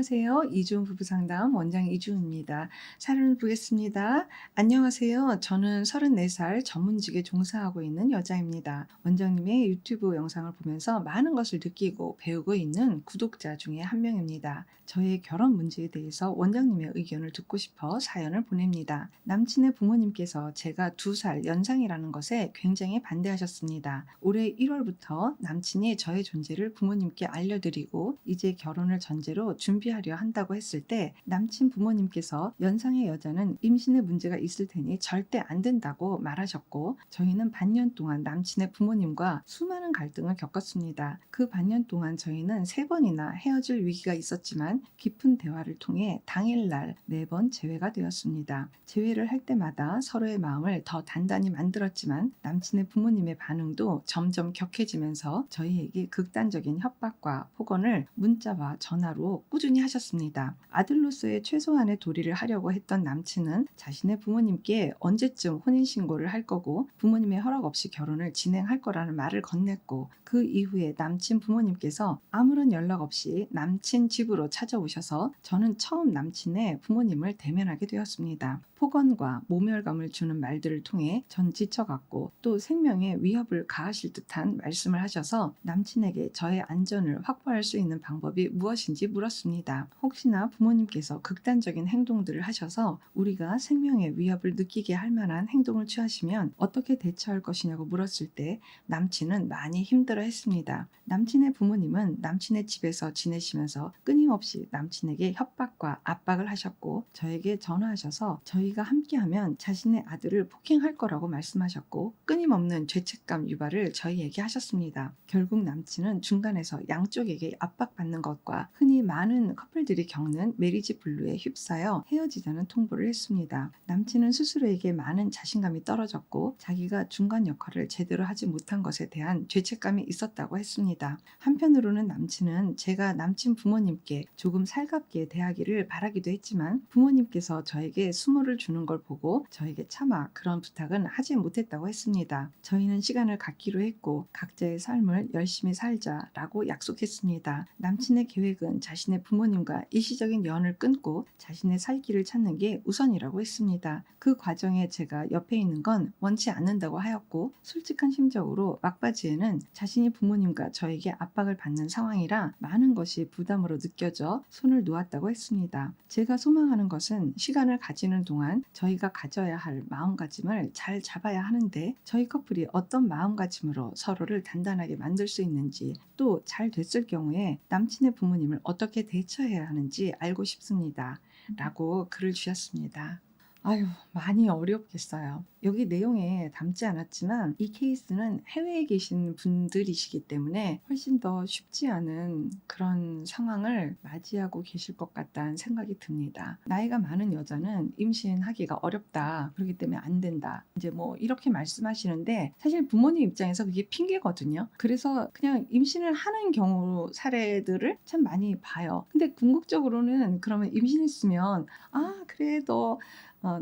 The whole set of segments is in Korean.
안녕하세요. 이주은 부부상담 원장 이주은입니다. 사연을 보겠습니다. 안녕하세요. 저는 34살 전문직에 종사하고 있는 여자입니다. 원장님의 유튜브 영상을 보면서 많은 것을 느끼고 배우고 있는 구독자 중에 한 명입니다. 저의 결혼 문제에 대해서 원장님의 의견을 듣고 싶어 사연을 보냅니다. 남친의 부모님께서 제가 2살 연상이라는 것에 굉장히 반대하셨습니다. 올해 1월부터 남친이 저의 존재를 부모님께 알려드리고 이제 결혼을 전제로 준비하려 한다고 했을 때 남친 부모님께서 연상의 여자는 임신에 문제가 있을 테니 절대 안 된다고 말하셨고, 저희는 반년 동안 남친의 부모님과 수많은 갈등을 겪었습니다. 그 반년 동안 저희는 3번이나 헤어질 위기가 있었지만 깊은 대화를 통해 당일날 매번 재회가 되었습니다. 재회를 할 때마다 서로의 마음을 더 단단히 만들었지만 남친의 부모님의 반응도 점점 격해지면서 저희에게 극단적인 협박과 폭언을 문자와 전화로 꾸준히 하셨습니다. 아들로서의 최소한의 도리를 하려고 했던 남친은 자신의 부모님께 언제쯤 혼인신고를 할 거고 부모님의 허락 없이 결혼을 진행할 거라는 말을 건넸고, 그 이후에 남친 부모님께서 아무런 연락 없이 남친 집으로 찾아오셔서 저는 처음 남친의 부모님을 대면하게 되었습니다. 폭언과 모멸감을 주는 말들을 통해 전 지쳐갔고, 또 생명에 위협을 가하실 듯한 말씀을 하셔서 남친에게 저의 안전을 확보할 수 있는 방법이 무엇인지 물었습니다. 혹시나 부모님께서 극단적인 행동들을 하셔서 우리가 생명의 위협을 느끼게 할 만한 행동을 취하시면 어떻게 대처할 것이냐고 물었을 때 남친은 많이 힘들어했습니다. 남친의 부모님은 남친의 집에서 지내시면서 끊임없이 남친에게 협박과 압박을 하셨고, 저에게 전화하셔서 저희가 함께하면 자신의 아들을 폭행할 거라고 말씀하셨고, 끊임없는 죄책감 유발을 저희에게 하셨습니다. 결국 남친은 중간에서 양쪽에게 압박받는 것과 흔히 많은 커플들이 겪는 메리지 블루에 휩싸여 헤어지자는 통보를 했습니다. 남친은 스스로에게 많은 자신감이 떨어졌고 자기가 중간 역할을 제대로 하지 못한 것에 대한 죄책감이 있었다고 했습니다. 한편으로는 남친은 제가 남친 부모님께 조금 살갑게 대하기를 바라기도 했지만 부모님께서 저에게 수모를 주는 걸 보고 저에게 차마 그런 부탁은 하지 못했다고 했습니다. 저희는 시간을 갖기로 했고 각자의 삶을 열심히 살자라고 약속했습니다. 남친의 계획은 자신의 부모님과 일시적인 연을 끊고 자신의 살 길을 찾는 게 우선이라고 했습니다. 그 과정에 제가 옆에 있는 건 원치 않는다고 하였고, 솔직한 심적으로 막바지에는 자신이 부모님과 저에게 압박을 받는 상황이라 많은 것이 부담으로 느껴져 손을 놓았다고 했습니다. 제가 소망하는 것은 시간을 가지는 동안 저희가 가져야 할 마음가짐을 잘 잡아야 하는데, 저희 커플이 어떤 마음가짐으로 서로를 단단하게 만들 수 있는지, 또 잘 됐을 경우에 남친의 부모님을 어떻게 대처해야 하는지 알고 싶습니다. 라고 글을 주셨습니다. 아유, 많이 어렵겠어요. 여기 내용에 담지 않았지만 이 케이스는 해외에 계신 분들이시기 때문에 훨씬 더 쉽지 않은 그런 상황을 맞이하고 계실 것 같다는 생각이 듭니다. 나이가 많은 여자는 임신하기가 어렵다, 그렇기 때문에 안 된다, 이제 뭐 이렇게 말씀하시는데 사실 부모님 입장에서 그게 핑계거든요. 그래서 그냥 임신을 하는 경우 사례들을 참 많이 봐요. 근데 궁극적으로는 그러면 임신했으면 그래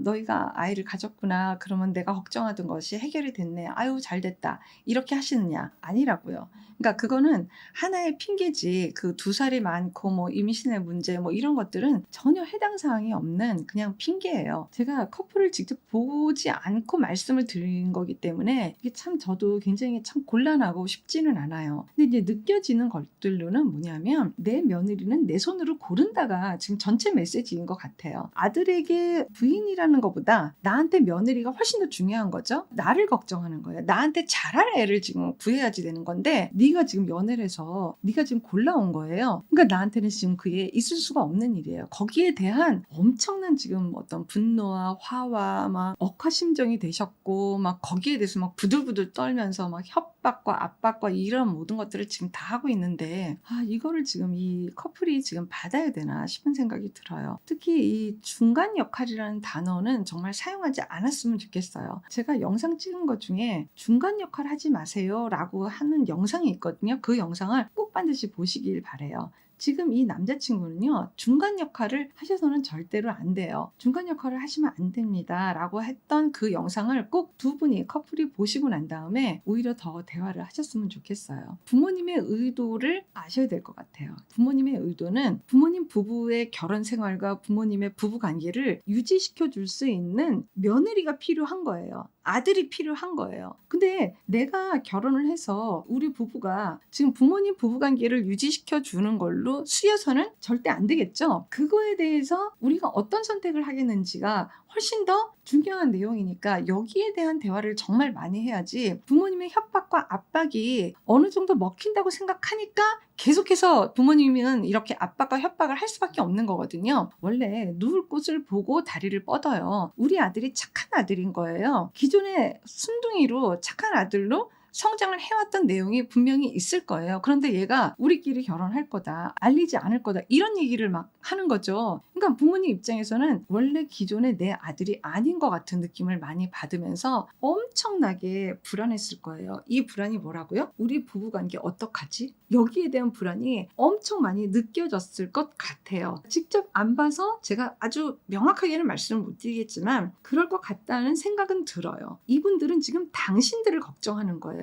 너희가 아이를 가졌구나. 그러면 내가 걱정하던 것이 해결이 됐네. 아유, 잘 됐다. 이렇게 하시느냐? 아니라고요. 그러니까 그거는 하나의 핑계지, 그 2살이 많고 뭐 임신의 문제 뭐 이런 것들은 전혀 해당 사항이 없는 그냥 핑계예요. 제가 커플을 직접 보지 않고 말씀을 드린 거기 때문에 이게 참 저도 굉장히 참 곤란하고 쉽지는 않아요. 근데 이제 느껴지는 것들로는 뭐냐면 내 며느리는 내 손으로 고른다가 지금 전체 메시지인 것 같아요. 아들에게 부인이라는 것보다 나한테 며느리가 훨씬 더 중요한 거죠. 나를 걱정하는 거예요. 나한테 잘할 애를 지금 구해야지 되는 건데 네가 지금 연애를 해서 네가 지금 골라온 거예요. 그러니까 나한테는 지금 그게 있을 수가 없는 일이에요. 거기에 대한 엄청난 지금 어떤 분노와 화와 막 억하심정이 되셨고, 막 거기에 대해서 막 부들부들 떨면서 막 협박과 압박과 이런 모든 것들을 지금 다 하고 있는데 이거를 지금 이 커플이 지금 받아야 되나 싶은 생각이 들어요. 특히 이 중간 역할이라는 단어는 정말 사용하지 않았으면 좋겠어요. 제가 영상 찍은 것 중에 중간 역할 하지 마세요 라고 하는 영상이 있거든요. 그 영상을 꼭 반드시 보시길 바래요. 지금 이 남자친구는요, 중간 역할을 하셔서는 절대로 안 돼요. 중간 역할을 하시면 안 됩니다. 라고 했던 그 영상을 꼭 두 분이 커플이 보시고 난 다음에 오히려 더 대화를 하셨으면 좋겠어요. 부모님의 의도를 아셔야 될 것 같아요. 부모님의 의도는 부모님 부부의 결혼 생활과 부모님의 부부 관계를 유지시켜 줄 수 있는 며느리가 필요한 거예요. 아들이 필요한 거예요. 근데 내가 결혼을 해서 우리 부부가 지금 부모님 부부관계를 유지시켜 주는 걸로 쓰여서는 절대 안 되겠죠. 그거에 대해서 우리가 어떤 선택을 하겠는지가 훨씬 더 중요한 내용이니까 여기에 대한 대화를 정말 많이 해야지, 부모님의 협박과 압박이 어느 정도 먹힌다고 생각하니까 계속해서 부모님은 이렇게 압박과 협박을 할 수밖에 없는 거거든요. 원래 누울 곳을 보고 다리를 뻗어요. 우리 아들이 착한 아들인 거예요. 기존의 순둥이로 착한 아들로 성장을 해왔던 내용이 분명히 있을 거예요. 그런데 얘가 우리끼리 결혼할 거다, 알리지 않을 거다, 이런 얘기를 막 하는 거죠. 그러니까 부모님 입장에서는 원래 기존의 내 아들이 아닌 것 같은 느낌을 많이 받으면서 엄청나게 불안했을 거예요. 이 불안이 뭐라고요? 우리 부부관계 어떡하지? 여기에 대한 불안이 엄청 많이 느껴졌을 것 같아요. 직접 안 봐서 제가 아주 명확하게는 말씀을 못 드리겠지만 그럴 것 같다는 생각은 들어요. 이분들은 지금 당신들을 걱정하는 거예요.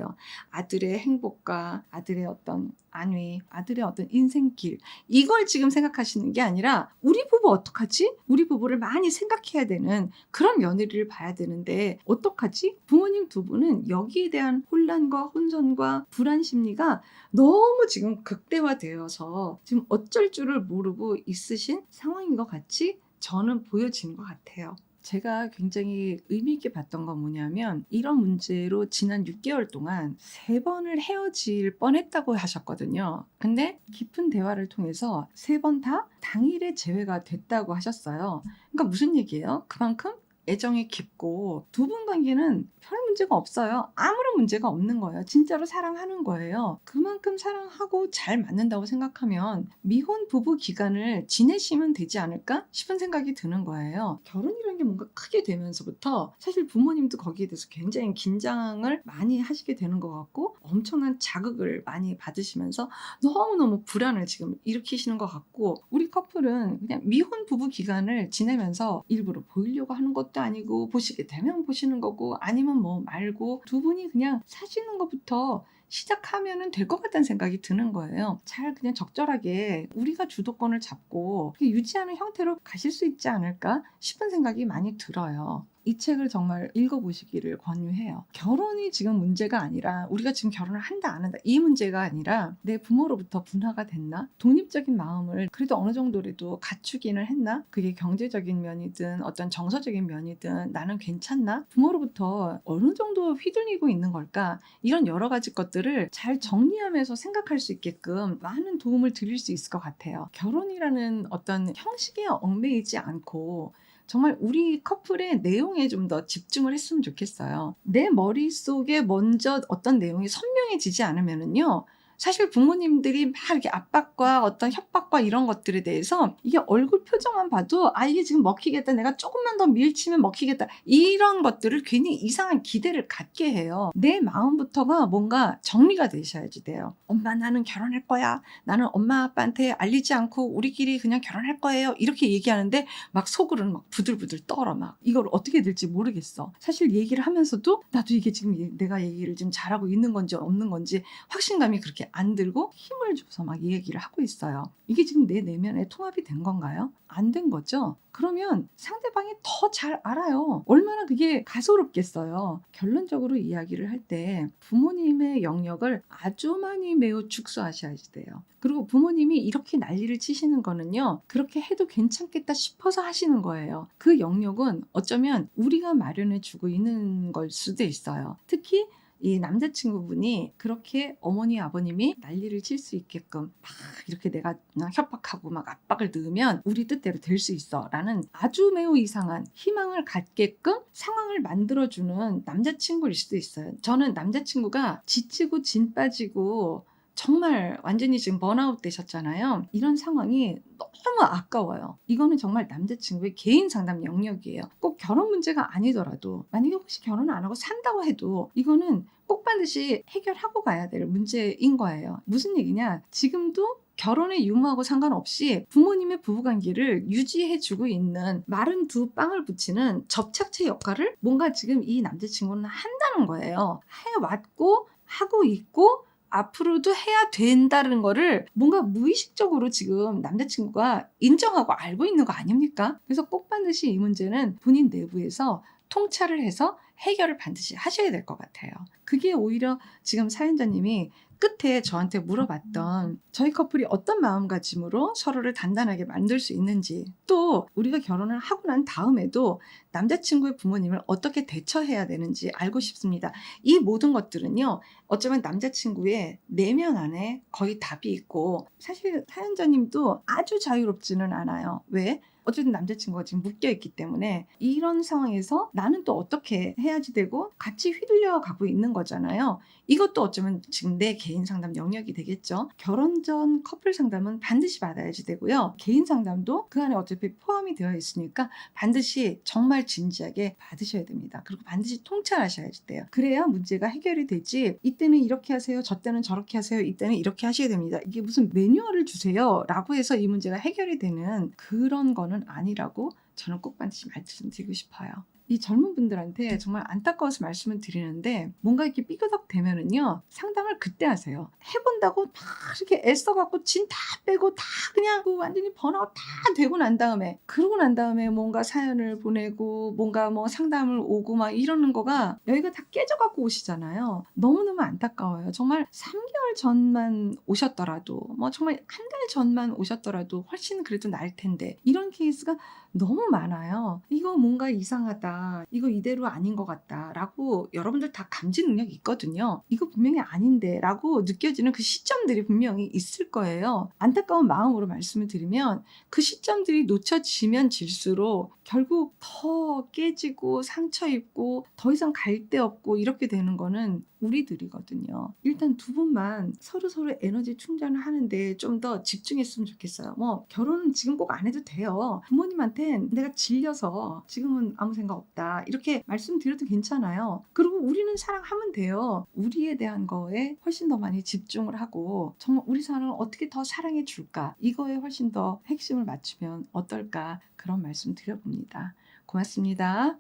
아들의 행복과 아들의 어떤 안위, 아들의 어떤 인생길, 이걸 지금 생각하시는 게 아니라 우리 부부 어떡하지? 우리 부부를 많이 생각해야 되는 그런 며느리를 봐야 되는데 어떡하지? 부모님 두 분은 여기에 대한 혼란과 혼선과 불안 심리가 너무 지금 극대화되어서 지금 어쩔 줄을 모르고 있으신 상황인 것 같이 저는 보여지는 것 같아요. 제가 굉장히 의미 있게 봤던 건 뭐냐면, 이런 문제로 지난 6개월 동안 3번을 헤어질 뻔했다고 하셨거든요. 근데 깊은 대화를 통해서 3번 다 당일에 재회가 됐다고 하셨어요. 그러니까 무슨 얘기예요? 그만큼 애정이 깊고 두 분 관계는 별 문제가 없어요. 아무런 문제가 없는 거예요. 진짜로 사랑하는 거예요. 그만큼 사랑하고 잘 맞는다고 생각하면 미혼 부부 기간을 지내시면 되지 않을까 싶은 생각이 드는 거예요. 결혼이라는 게 뭔가 크게 되면서부터 사실 부모님도 거기에 대해서 굉장히 긴장을 많이 하시게 되는 것 같고 엄청난 자극을 많이 받으시면서 너무너무 불안을 지금 일으키시는 것 같고, 우리 커플은 그냥 미혼 부부 기간을 지내면서 일부러 보이려고 하는 것도 아니고 보시게 되면 보시는 거고 아니면 뭐 말고 두 분이 그냥 사시는 것부터 시작하면 될 것 같다는 생각이 드는 거예요. 잘 그냥 적절하게 우리가 주도권을 잡고 유지하는 형태로 가실 수 있지 않을까 싶은 생각이 많이 들어요. 이 책을 정말 읽어보시기를 권유해요. 결혼이 지금 문제가 아니라, 우리가 지금 결혼을 한다 안 한다 이 문제가 아니라 내 부모로부터 분화가 됐나? 독립적인 마음을 그래도 어느 정도라도 갖추기는 했나? 그게 경제적인 면이든 어떤 정서적인 면이든 나는 괜찮나? 부모로부터 어느 정도 휘둘리고 있는 걸까? 이런 여러 가지 것들을 잘 정리하면서 생각할 수 있게끔 많은 도움을 드릴 수 있을 것 같아요. 결혼이라는 어떤 형식에 얽매이지 않고 정말 우리 커플의 내용에 좀 더 집중을 했으면 좋겠어요. 내 머릿속에 먼저 어떤 내용이 선명해지지 않으면은요, 사실 부모님들이 막 이렇게 압박과 어떤 협박과 이런 것들에 대해서 이게 얼굴 표정만 봐도 이게 지금 먹히겠다, 내가 조금만 더 밀치면 먹히겠다, 이런 것들을 괜히 이상한 기대를 갖게 해요. 내 마음부터가 뭔가 정리가 되셔야지 돼요. 엄마 나는 결혼할 거야, 나는 엄마 아빠한테 알리지 않고 우리끼리 그냥 결혼할 거예요, 이렇게 얘기하는데 막 속으로는 막 부들부들 떨어. 막 이걸 어떻게 될지 모르겠어. 사실 얘기를 하면서도 나도 이게 지금 내가 얘기를 지금 잘하고 있는 건지 없는 건지 확신감이 그렇게 안 들고 힘을 줘서 막 얘기를 하고 있어요. 이게 지금 내 내면에 통합이 된 건가요? 안 된 거죠? 그러면 상대방이 더 잘 알아요. 얼마나 그게 가소롭겠어요. 결론적으로 이야기를 할 때 부모님의 영역을 아주 많이 매우 축소하셔야 돼요. 그리고 부모님이 이렇게 난리를 치시는 거는요, 그렇게 해도 괜찮겠다 싶어서 하시는 거예요. 그 영역은 어쩌면 우리가 마련해 주고 있는 걸 수도 있어요. 특히 이 남자친구분이 그렇게 어머니 아버님이 난리를 칠 수 있게끔 막 이렇게 내가 협박하고 막 압박을 넣으면 우리 뜻대로 될 수 있어 라는 아주 매우 이상한 희망을 갖게끔 상황을 만들어주는 남자친구일 수도 있어요. 저는 남자친구가 지치고 진 빠지고 정말 완전히 지금 번아웃 되셨잖아요. 이런 상황이 너무 아까워요. 이거는 정말 남자친구의 개인 상담 영역이에요. 꼭 결혼 문제가 아니더라도, 만약에 혹시 결혼 안 하고 산다고 해도 이거는 꼭 반드시 해결하고 가야 될 문제인 거예요. 무슨 얘기냐? 지금도 결혼의 유무하고 상관없이 부모님의 부부관계를 유지해주고 있는 마른 두 빵을 붙이는 접착제 역할을 뭔가 지금 이 남자친구는 한다는 거예요. 해왔고 하고 있고 앞으로도 해야 된다는 거를 뭔가 무의식적으로 지금 남자친구가 인정하고 알고 있는 거 아닙니까? 그래서 꼭 반드시 이 문제는 본인 내부에서 통찰을 해서 해결을 반드시 하셔야 될 것 같아요. 그게 오히려 지금 사연자님이 끝에 저한테 물어봤던 저희 커플이 어떤 마음가짐으로 서로를 단단하게 만들 수 있는지, 또 우리가 결혼을 하고 난 다음에도 남자친구의 부모님을 어떻게 대처해야 되는지 알고 싶습니다. 이 모든 것들은요, 어쩌면 남자친구의 내면 안에 거의 답이 있고, 사실 사연자님도 아주 자유롭지는 않아요. 왜? 어쨌든 남자친구가 지금 묶여있기 때문에 이런 상황에서 나는 또 어떻게 해야지 되고 같이 휘둘려 가고 있는 거잖아요. 이것도 어쩌면 지금 내 개인 상담 영역이 되겠죠. 결혼 전 커플 상담은 반드시 받아야지 되고요. 개인 상담도 그 안에 어차피 포함이 되어 있으니까 반드시 정말 진지하게 받으셔야 됩니다. 그리고 반드시 통찰하셔야지 돼요. 그래야 문제가 해결이 되지, 이때는 이렇게 하세요, 저 때는 저렇게 하세요, 이때는 이렇게 하셔야 됩니다. 이게 무슨 매뉴얼을 주세요 라고 해서 이 문제가 해결이 되는 그런 거는 아니라고 저는 꼭 반드시 말씀드리고 싶어요. 이 젊은 분들한테 정말 안타까워서 말씀을 드리는데, 뭔가 이렇게 삐그덕 되면은요, 상담을 그때 하세요. 해본다고 막 이렇게 애써갖고 진 다 빼고 다 그냥 완전히 번아웃 다 되고 난 다음에, 그러고 난 다음에 뭔가 사연을 보내고 뭔가 뭐 상담을 오고 막 이러는 거가 여기가 다 깨져갖고 오시잖아요. 너무너무 안타까워요. 정말 3개월 전만 오셨더라도, 뭐 정말 한 달 전만 오셨더라도 훨씬 그래도 나을 텐데, 이런 케이스가 너무 많아요. 이거 뭔가 이상하다, 이거 이대로 아닌 것 같다 라고 여러분들 다 감지 능력이 있거든요. 이거 분명히 아닌데 라고 느껴지는 그 시점들이 분명히 있을 거예요. 안타까운 마음으로 말씀을 드리면, 그 시점들이 놓쳐지면 질수록 결국 더 깨지고 상처 입고 더 이상 갈 데 없고 이렇게 되는 거는 우리들이거든요. 일단 두 분만 서로 에너지 충전을 하는데 좀 더 집중했으면 좋겠어요. 뭐 결혼은 지금 꼭 안 해도 돼요. 부모님한테 내가 질려서 지금은 아무 생각 없다 이렇게 말씀드려도 괜찮아요. 그리고 우리는 사랑하면 돼요. 우리에 대한 거에 훨씬 더 많이 집중을 하고, 정말 우리 사람을 어떻게 더 사랑해 줄까, 이거에 훨씬 더 핵심을 맞추면 어떨까, 그런 말씀 드려봅니다. 고맙습니다.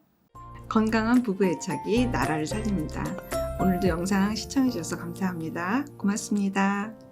건강한 부부 애착이 나라를 살립니다. 오늘도 영상 시청해 주셔서 감사합니다. 고맙습니다.